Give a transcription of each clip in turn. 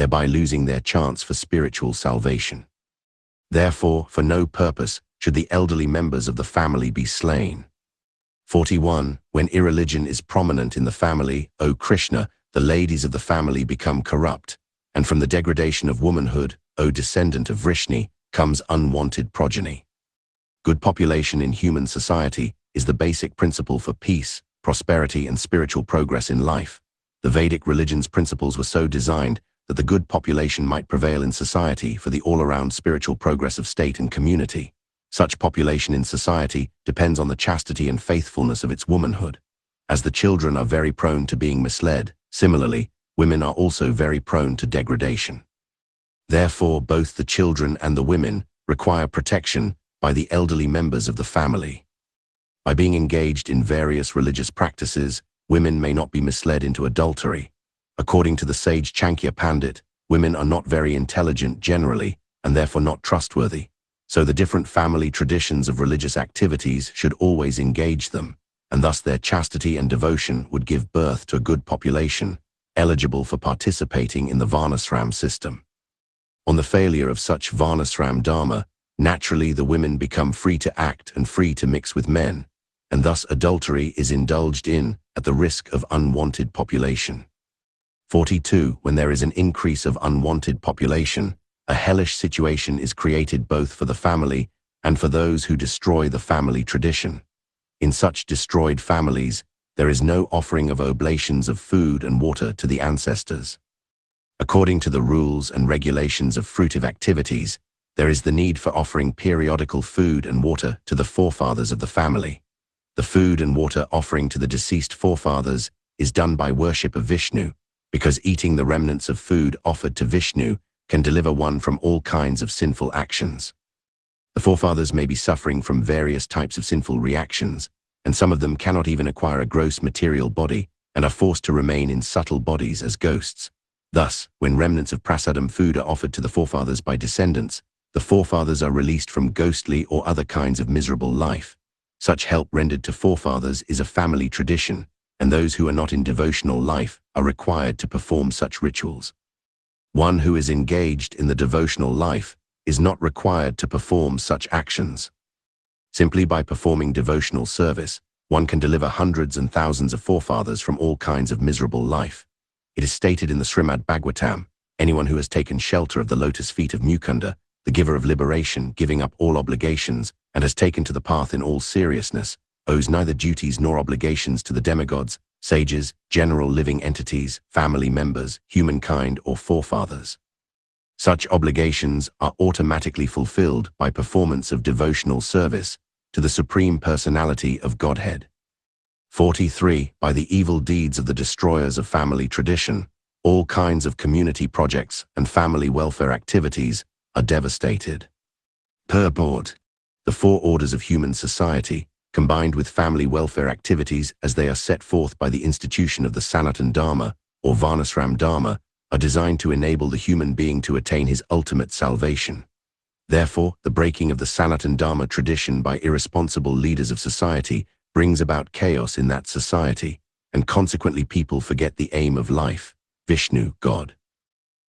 thereby losing their chance for spiritual salvation. Therefore, for no purpose should the elderly members of the family be slain. 41. When irreligion is prominent in the family, O Krishna, the ladies of the family become corrupt, and from the degradation of womanhood, O descendant of Vrishni, comes unwanted progeny. Good population in human society is the basic principle for peace, prosperity, and spiritual progress in life. The Vedic religion's principles were so designed that the good population might prevail in society for the all-around spiritual progress of state and community. Such population in society depends on the chastity and faithfulness of its womanhood. As the children are very prone to being misled, similarly, women are also very prone to degradation. Therefore, both the children and the women require protection by the elderly members of the family. By being engaged in various religious practices, women may not be misled into adultery. According to the sage Chankya Pandit, women are not very intelligent generally, and therefore not trustworthy. So the different family traditions of religious activities should always engage them, and thus their chastity and devotion would give birth to a good population, eligible for participating in the Varnasram system. On the failure of such Varnasram Dharma, naturally the women become free to act and free to mix with men, and thus adultery is indulged in at the risk of unwanted population. 42. When there is an increase of unwanted population, a hellish situation is created both for the family and for those who destroy the family tradition. In such destroyed families, there is no offering of oblations of food and water to the ancestors. According to the rules and regulations of fruitive activities, there is the need for offering periodical food and water to the forefathers of the family. The food and water offering to the deceased forefathers is done by worship of Vishnu, because eating the remnants of food offered to Vishnu can deliver one from all kinds of sinful actions. The forefathers may be suffering from various types of sinful reactions, and some of them cannot even acquire a gross material body and are forced to remain in subtle bodies as ghosts. Thus, when remnants of prasadam food are offered to the forefathers by descendants, the forefathers are released from ghostly or other kinds of miserable life. Such help rendered to forefathers is a family tradition, and those who are not in devotional life are required to perform such rituals. One who is engaged in the devotional life is not required to perform such actions. Simply by performing devotional service, one can deliver hundreds and thousands of forefathers from all kinds of miserable life. It is stated in the Srimad Bhagavatam, anyone who has taken shelter of the lotus feet of Mukunda, the giver of liberation, giving up all obligations, and has taken to the path in all seriousness, owes neither duties nor obligations to the demigods, sages, general living entities, family members, humankind, or forefathers. Such obligations are automatically fulfilled by performance of devotional service to the Supreme Personality of Godhead. 43. By the evil deeds of the destroyers of family tradition, all kinds of community projects and family welfare activities are devastated. Purport: the four orders of human society, combined with family welfare activities as they are set forth by the institution of the Sanatan Dharma, or Varnasram Dharma, are designed to enable the human being to attain his ultimate salvation. Therefore, the breaking of the Sanatan Dharma tradition by irresponsible leaders of society brings about chaos in that society, and consequently people forget the aim of life, Vishnu, God.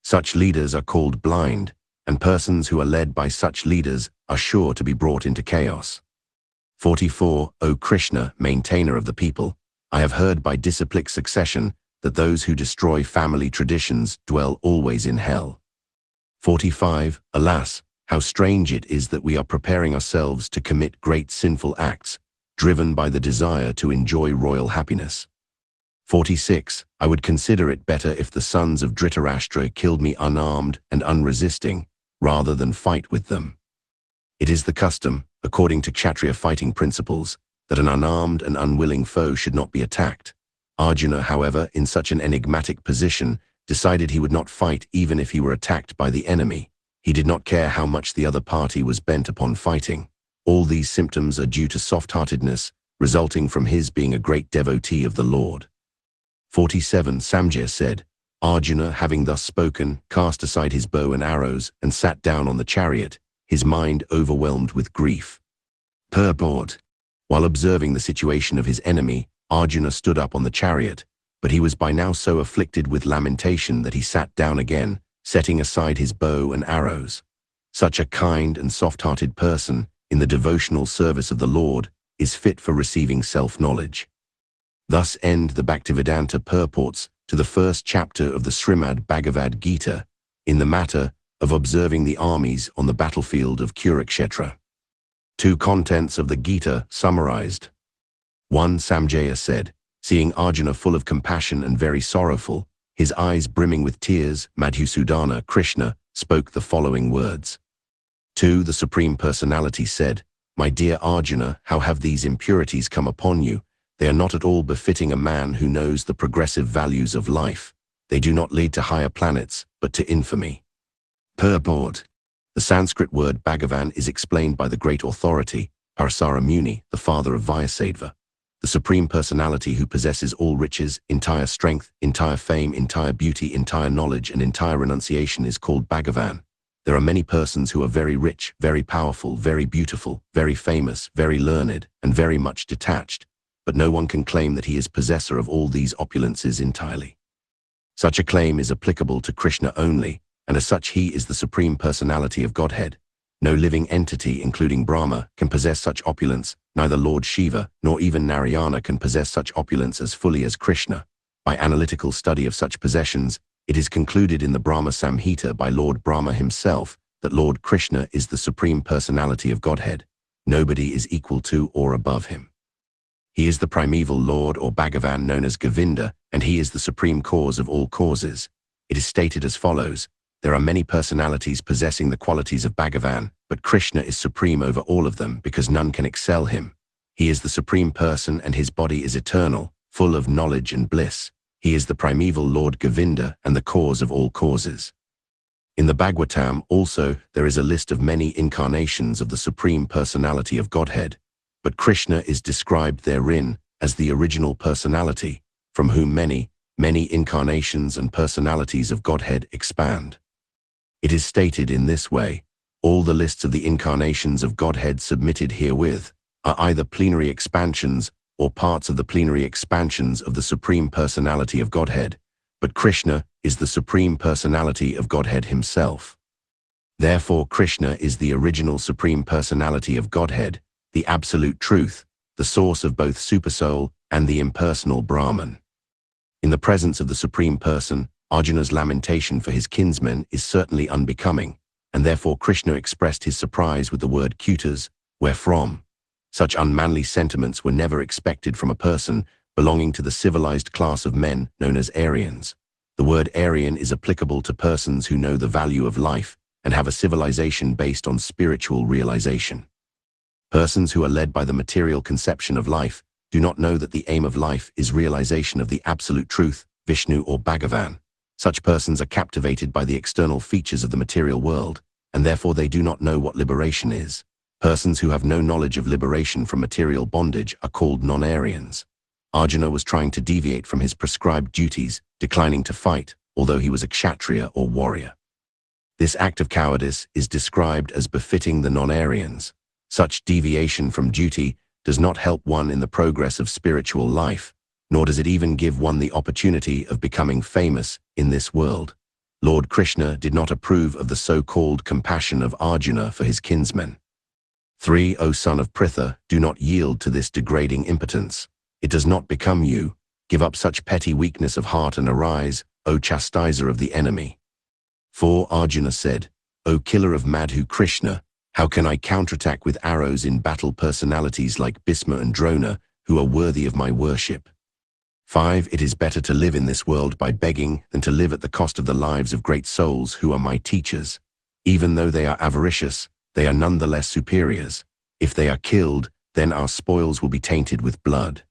Such leaders are called blind, and persons who are led by such leaders are sure to be brought into chaos. 44. O Krishna, maintainer of the people, I have heard by disciplic succession that those who destroy family traditions dwell always in hell. 45. Alas, how strange it is that we are preparing ourselves to commit great sinful acts, driven by the desire to enjoy royal happiness. 46. I would consider it better if the sons of Dhritarashtra killed me unarmed and unresisting, rather than fight with them. It is the custom, according to Kshatriya fighting principles, that an unarmed and unwilling foe should not be attacked. Arjuna, however, in such an enigmatic position, decided he would not fight even if he were attacked by the enemy. He did not care how much the other party was bent upon fighting. All these symptoms are due to soft-heartedness, resulting from his being a great devotee of the Lord. 47. Samjaya said, Arjuna, having thus spoken, cast aside his bow and arrows and sat down on the chariot, his mind overwhelmed with grief. Purport: while observing the situation of his enemy, Arjuna stood up on the chariot, but he was by now so afflicted with lamentation that he sat down again, setting aside his bow and arrows. Such a kind and soft-hearted person, in the devotional service of the Lord, is fit for receiving self-knowledge. Thus end the Bhaktivedanta purports to the first chapter of the Srimad Bhagavad Gita, in the matter of observing the armies on the battlefield of Kurukshetra. Two contents of the Gita summarized. 1. Samjaya said, seeing Arjuna full of compassion and very sorrowful, his eyes brimming with tears, Madhusudana, Krishna, spoke the following words. 2. The Supreme Personality said, my dear Arjuna, how have these impurities come upon you? They are not at all befitting a man who knows the progressive values of life. They do not lead to higher planets, but to infamy. Purport. The Sanskrit word Bhagavan is explained by the great authority, Parasara Muni, the father of Vyasadeva. The Supreme Personality who possesses all riches, entire strength, entire fame, entire beauty, entire knowledge, and entire renunciation is called Bhagavan. There are many persons who are very rich, very powerful, very beautiful, very famous, very learned, and very much detached, but no one can claim that he is possessor of all these opulences entirely. Such a claim is applicable to Krishna only, and as such he is the Supreme Personality of Godhead. No living entity, including Brahma, can possess such opulence, neither Lord Shiva, nor even Narayana can possess such opulence as fully as Krishna. By analytical study of such possessions, it is concluded in the Brahma Samhita by Lord Brahma himself that Lord Krishna is the Supreme Personality of Godhead. Nobody is equal to or above him. He is the primeval Lord or Bhagavan known as Govinda, and he is the supreme cause of all causes. It is stated as follows. There are many personalities possessing the qualities of Bhagavan, but Krishna is supreme over all of them because none can excel him. He is the supreme person and his body is eternal, full of knowledge and bliss. He is the primeval Lord Govinda and the cause of all causes. In the Bhagavatam also there is a list of many incarnations of the Supreme Personality of Godhead, but Krishna is described therein as the original personality, from whom many incarnations and personalities of Godhead expand. It is stated in this way, all the lists of the incarnations of Godhead submitted herewith are either plenary expansions or parts of the plenary expansions of the Supreme Personality of Godhead, but Krishna is the Supreme Personality of Godhead himself. Therefore Krishna is the original Supreme Personality of Godhead, the Absolute Truth, the source of both Supersoul and the impersonal Brahman. In the presence of the Supreme Person, Arjuna's lamentation for his kinsmen is certainly unbecoming, and therefore Krishna expressed his surprise with the word kutas, wherefrom. Such unmanly sentiments were never expected from a person belonging to the civilized class of men known as Aryans. The word Aryan is applicable to persons who know the value of life and have a civilization based on spiritual realization. Persons who are led by the material conception of life do not know that the aim of life is realization of the absolute truth, Vishnu or Bhagavan. Such persons are captivated by the external features of the material world, and therefore they do not know what liberation is. Persons who have no knowledge of liberation from material bondage are called non-Aryans. Arjuna was trying to deviate from his prescribed duties, declining to fight, although he was a kshatriya or warrior. This act of cowardice is described as befitting the non-Aryans. Such deviation from duty does not help one in the progress of spiritual life, nor does it even give one the opportunity of becoming famous in this world. Lord Krishna did not approve of the so-called compassion of Arjuna for his kinsmen. 3. O son of Pritha, do not yield to this degrading impotence. It does not become you. Give up such petty weakness of heart and arise, O chastiser of the enemy. 4. Arjuna said, O killer of Madhu Krishna, how can I counterattack with arrows in battle personalities like Bhisma and Drona, who are worthy of my worship? 5. It is better to live in this world by begging than to live at the cost of the lives of great souls who are my teachers. Even though they are avaricious, they are nonetheless superiors. If they are killed, then our spoils will be tainted with blood.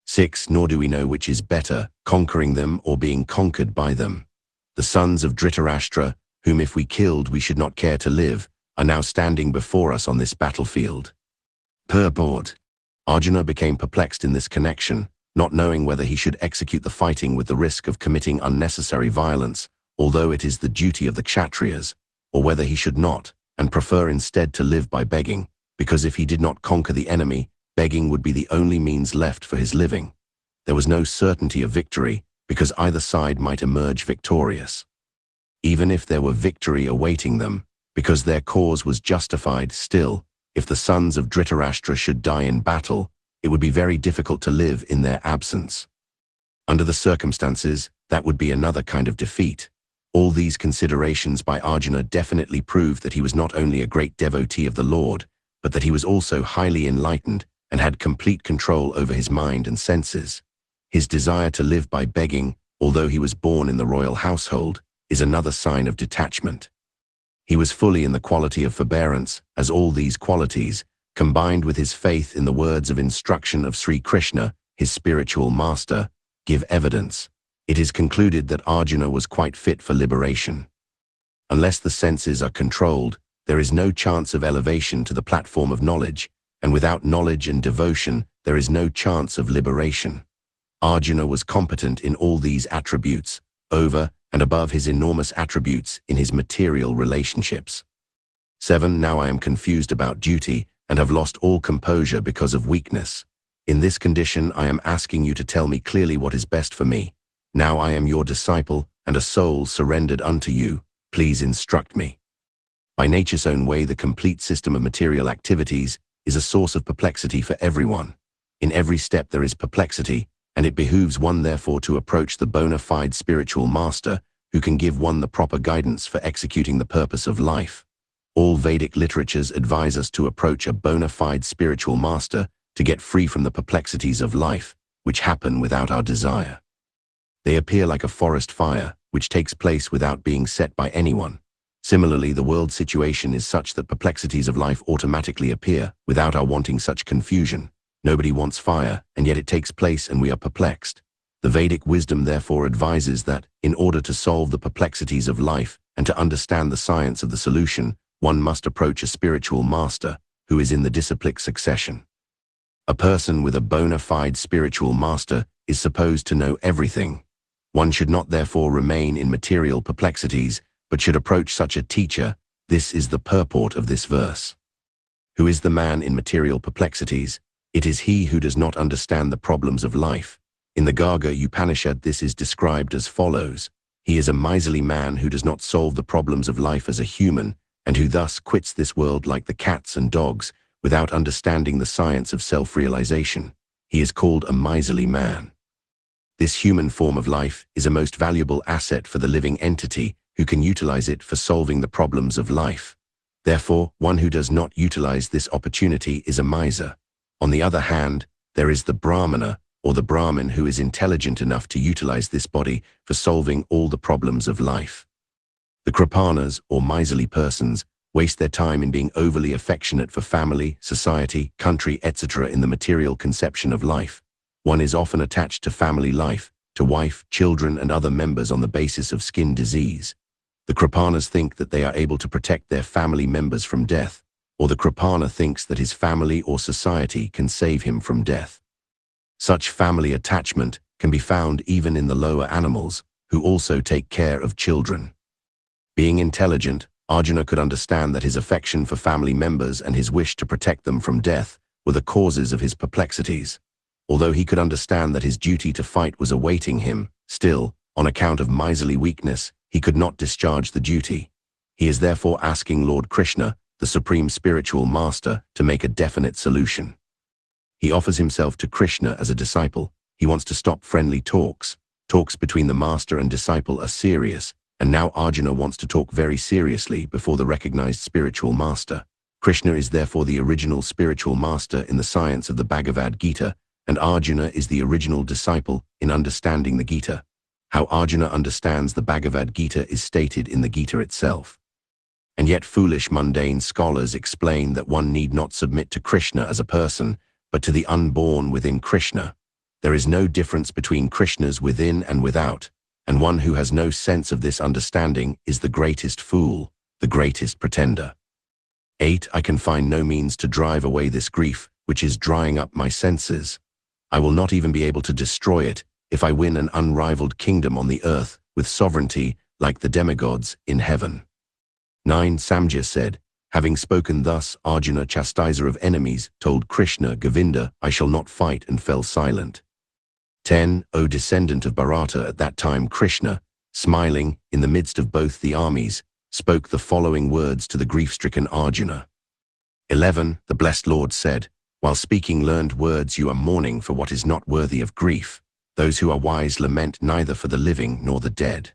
6. Nor do we know which is better, conquering them or being conquered by them. The sons of Dhritarashtra, whom if we killed we should not care to live, are now standing before us on this battlefield. Purport. Arjuna became perplexed in this connection, not knowing whether he should execute the fighting with the risk of committing unnecessary violence, although it is the duty of the Kshatriyas, or whether he should not, and prefer instead to live by begging, because if he did not conquer the enemy, begging would be the only means left for his living. There was no certainty of victory, because either side might emerge victorious. even if there were victory awaiting them, because their cause was justified. Still, if the sons of Dhritarashtra should die in battle, it would be very difficult to live in their absence. Under the circumstances, that would be another kind of defeat. All these considerations by Arjuna definitely prove that he was not only a great devotee of the Lord, but that he was also highly enlightened and had complete control over his mind and senses. His desire to live by begging, although he was born in the royal household, is another sign of detachment. He was fully in the quality of forbearance, as all these qualities, combined with his faith in the words of instruction of Sri Krishna, his spiritual master, give evidence. It is concluded that Arjuna was quite fit for liberation. Unless the senses are controlled, there is no chance of elevation to the platform of knowledge, and without knowledge and devotion, there is no chance of liberation. Arjuna was competent in all these attributes, over and above his enormous attributes in his material relationships. 7. Now I am confused about duty and have lost all composure because of weakness. In this condition I am asking you to tell me clearly what is best for me. Now I am your disciple and a soul surrendered unto you. Please instruct me. By nature's own way, the complete system of material activities is a source of perplexity for everyone. In every step there is perplexity, and it behooves one therefore to approach the bona fide spiritual master who can give one the proper guidance for executing the purpose of life. All Vedic literatures advise us to approach a bona fide spiritual master to get free from the perplexities of life, which happen without our desire. They appear like a forest fire, which takes place without being set by anyone. Similarly, the world situation is such that perplexities of life automatically appear, without our wanting such confusion. Nobody wants fire, and yet it takes place and we are perplexed. The Vedic wisdom therefore advises that, in order to solve the perplexities of life and to understand the science of the solution, one must approach a spiritual master, who is in the disciplic succession. A person with a bona fide spiritual master is supposed to know everything. One should not therefore remain in material perplexities, but should approach such a teacher. This is the purport of this verse. Who is the man in material perplexities? It is he who does not understand the problems of life. In the Garga Upanishad this is described as follows. He is a miserly man who does not solve the problems of life as a human, and who thus quits this world like the cats and dogs, without understanding the science of self-realization. He is called a miserly man. This human form of life is a most valuable asset for the living entity who can utilize it for solving the problems of life. Therefore, one who does not utilize this opportunity is a miser. On the other hand, there is the Brahmana, or the Brahmin, who is intelligent enough to utilize this body for solving all the problems of life. The Kripanas, or miserly persons, waste their time in being overly affectionate for family, society, country, etc. in the material conception of life. One is often attached to family life, to wife, children, and other members on the basis of skin disease. The Kripanas think that they are able to protect their family members from death, or the Kripana thinks that his family or society can save him from death. Such family attachment can be found even in the lower animals, who also take care of children. Being intelligent, Arjuna could understand that his affection for family members and his wish to protect them from death were the causes of his perplexities. Although he could understand that his duty to fight was awaiting him, still, on account of miserly weakness, he could not discharge the duty. He is therefore asking Lord Krishna, the Supreme Spiritual Master, to make a definite solution. He offers himself to Krishna as a disciple. He wants to stop friendly talks. Talks between the master and disciple are serious, and now Arjuna wants to talk very seriously before the recognized spiritual master. Krishna is therefore the original spiritual master in the science of the Bhagavad Gita, and Arjuna is the original disciple in understanding the Gita. How Arjuna understands the Bhagavad Gita is stated in the Gita itself. And yet foolish mundane scholars explain that one need not submit to Krishna as a person, but to the unborn within Krishna. There is no difference between Krishnas within and without, and one who has no sense of this understanding is the greatest fool, the greatest pretender. 8. I can find no means to drive away this grief, which is drying up my senses. I will not even be able to destroy it if I win an unrivaled kingdom on the earth with sovereignty like the demigods in heaven. 9. Samjya said, having spoken thus, Arjuna, chastiser of enemies, told Krishna, Govinda, I shall not fight, and fell silent. 10. O descendant of Bharata, at that time Krishna, smiling in the midst of both the armies, spoke the following words to the grief-stricken Arjuna. 11. The blessed Lord said, while speaking learned words, you are mourning for what is not worthy of grief. Those who are wise lament neither for the living nor the dead.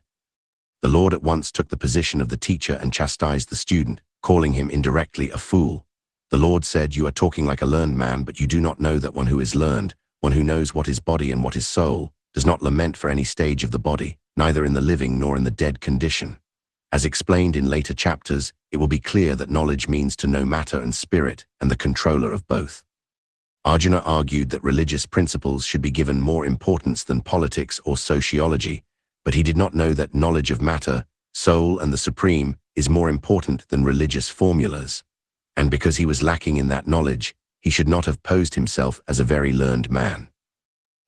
The Lord at once took the position of the teacher and chastised the student, calling him indirectly a fool. The Lord said, you are talking like a learned man, but you do not know that one who is learned, one who knows what is body and what is soul, does not lament for any stage of the body, neither in the living nor in the dead condition. As explained in later chapters, it will be clear that knowledge means to know matter and spirit, and the controller of both. Arjuna argued that religious principles should be given more importance than politics or sociology, but he did not know that knowledge of matter, soul, and the supreme is more important than religious formulas. And because he was lacking in that knowledge, he should not have posed himself as a very learned man.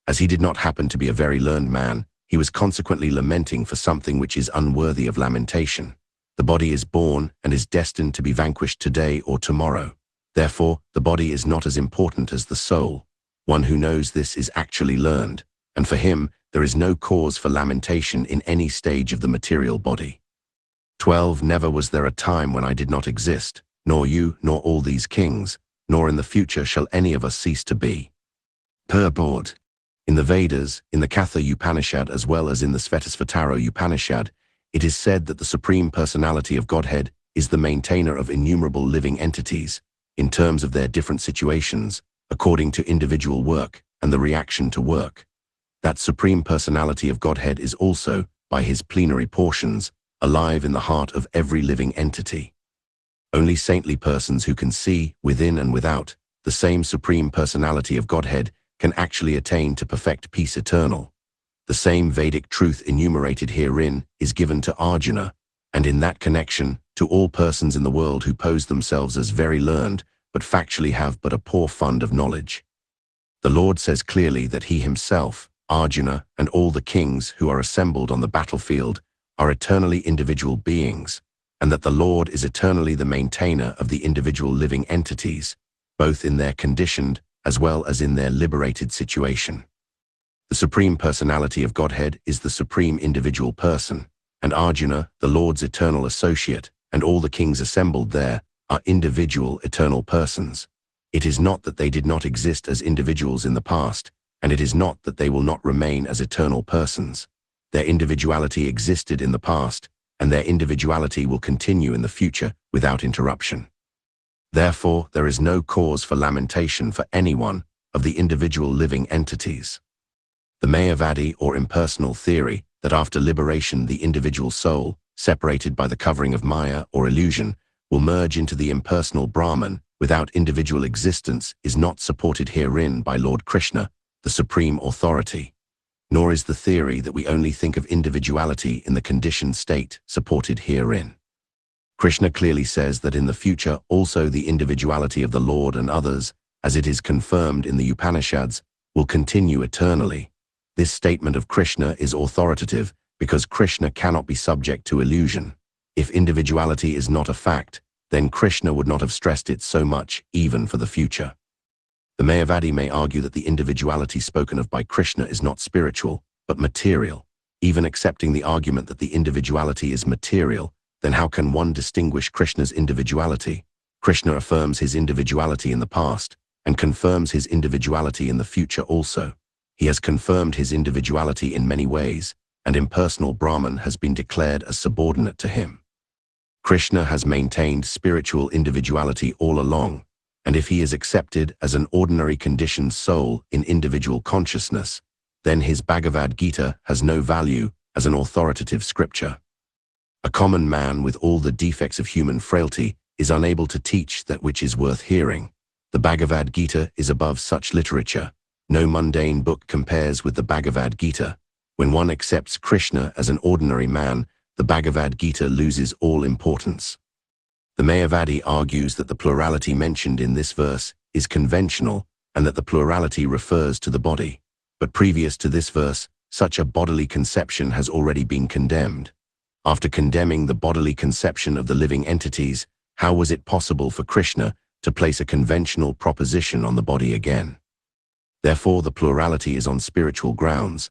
As he did not happen to be a very learned man, he was consequently lamenting for something which is unworthy of lamentation. The body is born and is destined to be vanquished today or tomorrow. Therefore, the body is not as important as the soul. One who knows this is actually learned, and for him, there is no cause for lamentation in any stage of the material body. 12. Never was there a time when I did not exist, nor you, nor all these kings, nor in the future shall any of us cease to be. Purport. In the Vedas, in the Katha Upanishad as well as in the Svetasvatara Upanishad, it is said that the Supreme Personality of Godhead is the maintainer of innumerable living entities, in terms of their different situations, according to individual work and the reaction to work. That Supreme Personality of Godhead is also, by his plenary portions, alive in the heart of every living entity. Only saintly persons who can see, within and without, the same Supreme Personality of Godhead can actually attain to perfect peace eternal. The same Vedic truth enumerated herein is given to Arjuna, and in that connection, to all persons in the world who pose themselves as very learned, but factually have but a poor fund of knowledge. The Lord says clearly that he himself, Arjuna, and all the kings who are assembled on the battlefield are eternally individual beings, and that the Lord is eternally the maintainer of the individual living entities, both in their conditioned as well as in their liberated situation. The Supreme Personality of Godhead is the supreme individual person, and Arjuna, the Lord's eternal associate, and all the kings assembled there are individual eternal persons. It is not that they did not exist as individuals in the past, and it is not that they will not remain as eternal persons. Their individuality existed in the past, and their individuality will continue in the future without interruption. Therefore, there is no cause for lamentation for anyone of the individual living entities. The Mayavadi or impersonal theory that after liberation the individual soul, separated by the covering of Maya or illusion, will merge into the impersonal Brahman without individual existence is not supported herein by Lord Krishna, the supreme authority. Nor is the theory that we only think of individuality in the conditioned state supported herein. Krishna clearly says that in the future also the individuality of the Lord and others, as it is confirmed in the Upanishads, will continue eternally. This statement of Krishna is authoritative because Krishna cannot be subject to illusion. If individuality is not a fact, then Krishna would not have stressed it so much, even for the future. The Mayavadi may argue that the individuality spoken of by Krishna is not spiritual, but material. Even accepting the argument that the individuality is material, then how can one distinguish Krishna's individuality? Krishna affirms his individuality in the past, and confirms his individuality in the future also. He has confirmed his individuality in many ways, and impersonal Brahman has been declared as subordinate to him. Krishna has maintained spiritual individuality all along, and if he is accepted as an ordinary conditioned soul in individual consciousness, then his Bhagavad Gita has no value as an authoritative scripture. A common man with all the defects of human frailty is unable to teach that which is worth hearing. The Bhagavad Gita is above such literature. No mundane book compares with the Bhagavad Gita. When one accepts Krishna as an ordinary man, the Bhagavad Gita loses all importance. The Mayavadi argues that the plurality mentioned in this verse is conventional and that the plurality refers to the body. But previous to this verse, such a bodily conception has already been condemned. After condemning the bodily conception of the living entities, how was it possible for Krishna to place a conventional proposition on the body again? Therefore, the plurality is on spiritual grounds,